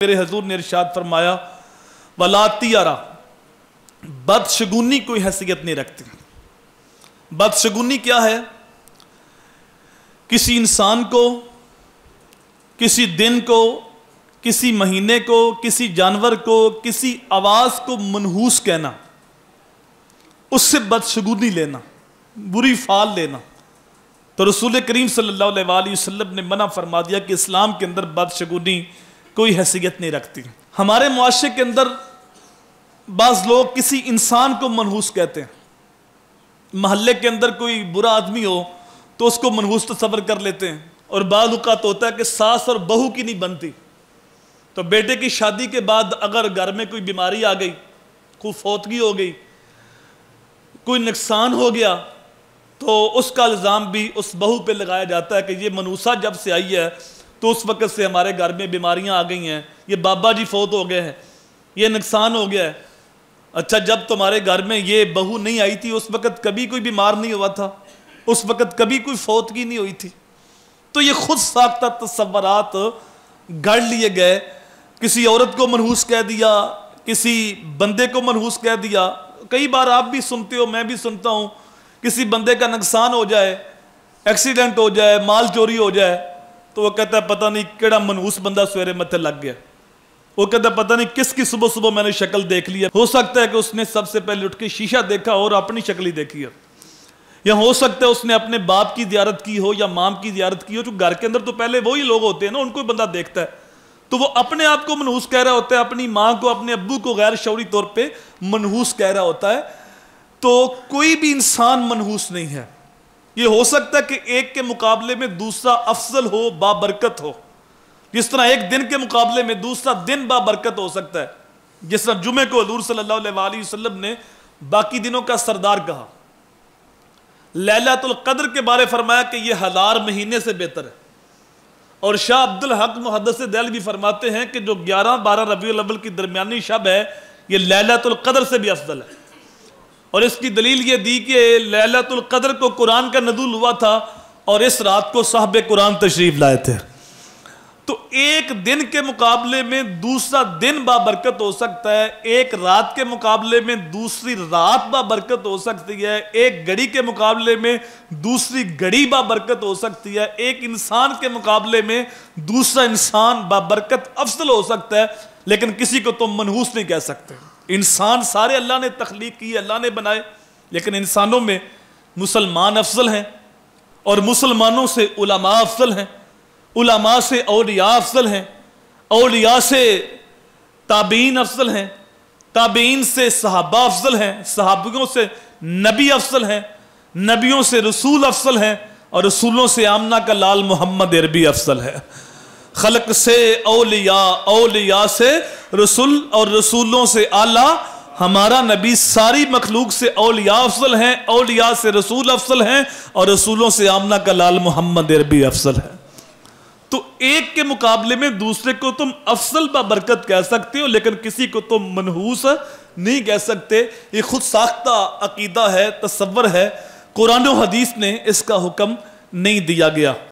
मेरे हजूर ने इरशाद फरमाया वलातियारा, बदशगुनी कोई हैसियत नहीं रखती। बदशगुनी क्या है? किसी इंसान को, किसी दिन को, किसी महीने को, किसी जानवर को, किसी आवाज को मनहूस कहना, उससे बदशगुनी लेना, बुरी फाल लेना। तो रसूल करीम सल्लल्लाहु अलैहि वसल्लम ने मना फरमा दिया कि इस्लाम के अंदर बदशगुनी कोई हैसियत नहीं रखती। हमारे मुआशरे के अंदर बाज लोग किसी इंसान को मनहूस कहते हैं। महल्ले के अंदर कोई बुरा आदमी हो तो उसको मनहूस तस्वर कर लेते हैं। और बाज़ औक़ात होता है कि सास और बहू की नहीं बनती, तो बेटे की शादी के बाद अगर घर में कोई बीमारी आ गई, कोई फौतगी हो गई, कोई नुकसान हो गया, तो उसका इल्ज़ाम भी उस बहू पे लगाया जाता है कि ये मनूसा जब से आई है तो उस वक़्त से हमारे घर में बीमारियां आ गई हैं, ये बाबा जी फौत हो गए हैं, ये नुकसान हो गया है। अच्छा, जब तुम्हारे घर में ये बहू नहीं आई थी उस वक़्त कभी कोई बीमार नहीं हुआ था, उस वक़्त कभी कोई फौतगी नहीं हुई थी। तो ये खुद साख्ता तस्वुरात गढ़ लिए गए। किसी औरत को मनहूस कह दिया, किसी बंदे को मनहूस कह दिया। कई बार आप भी सुनते हो, मैं भी सुनता हूँ, किसी बंदे का नुकसान हो जाए, एक्सीडेंट हो जाए, माल चोरी हो जाए, तो वो कहता है पता नहीं केड़ा मनहूस बंदा सवेरे मत्थे लग गया। वो कहता है पता नहीं किसकी सुबह सुबह मैंने शक्ल देख ली है। हो सकता है कि उसने सबसे पहले उठ के शीशा देखा और अपनी शक्ल ही देखी है, या हो सकता है उसने अपने बाप की ज़ियारत की हो या माम की ज़ियारत की हो। जो घर के अंदर तो पहले वही लोग होते हैं ना, उनको बंदा देखता है, तो वो अपने आप को मनहूस कह रहा होता है, अपनी माँ को, अपने अब्बू को गैर शौरी तौर पर मनहूस कह रहा होता है। तो कोई भी इंसान मनहूस नहीं है। ये हो सकता है कि एक के मुकाबले में दूसरा अफजल हो, बाबरकत हो। जिस तरह एक दिन के मुकाबले में दूसरा दिन बाबरकत हो सकता है, जिस तरह जुमे को हुजूर सल्लल्लाहु अलैहि वसल्लम ने बाकी दिनों का सरदार कहा, लैलतुल कद्र के बारे फरमाया कि यह 1000 महीने से बेहतर है। और शाह अब्दुल हक मुहद्दिस देहलवी फरमाते हैं कि जो 11-12 रबीउल अव्वल की दरमियानी शब है, यह लैलतुल कद्र से भी अफजल है। और इसकी दलील ये दी कि लैलतुल कद्र को कुरान का नज़ूल हुआ था और इस रात को साहब कुरान तशरीफ लाए थे। तो एक दिन के मुकाबले में दूसरा दिन बाबरकत हो सकता है, एक रात के मुकाबले में दूसरी रात बाबरकत हो सकती है, एक घड़ी के मुकाबले में दूसरी घड़ी बाबरकत हो सकती है, एक इंसान के मुकाबले में दूसरा इंसान बाबरकत अफजल हो सकता है। लेकिन किसी को तुम मनहूस नहीं कह सकते। इंसान सारे अल्लाह ने तख्लीक की, अल्लाह ने बनाए, लेकिन इंसानों में मुसलमान अफजल हैं और मुसलमानों से उलमा अफजल हैं, उलमा से औलिया अफजल हैं, औलिया से ताबीन अफजल हैं, ताबीन से सहाबा अफजल हैं, सहाबियों से नबी अफजल हैं, नबियों से रसूल अफजल हैं, और रसूलों से आमना का लाल मोहम्मद अरबी अफजल है। खलक से औलिया, औलिया से रसूल, और रसूलों से आला हमारा नबी। सारी मखलूक से औलिया अफजल हैं, औलिया से रसूल अफजल हैं, और रसूलों से आमना का लाल मोहम्मद अरबी अफजल है। तो एक के मुकाबले में दूसरे को तुम अफजल बाबरकत कह सकते हो, लेकिन किसी को तुम मनहूस नहीं कह सकते। ये खुद साख्ता अकीदा है, तसव्वुर है, कुरान और हदीस ने इसका हुक्म नहीं दिया गया।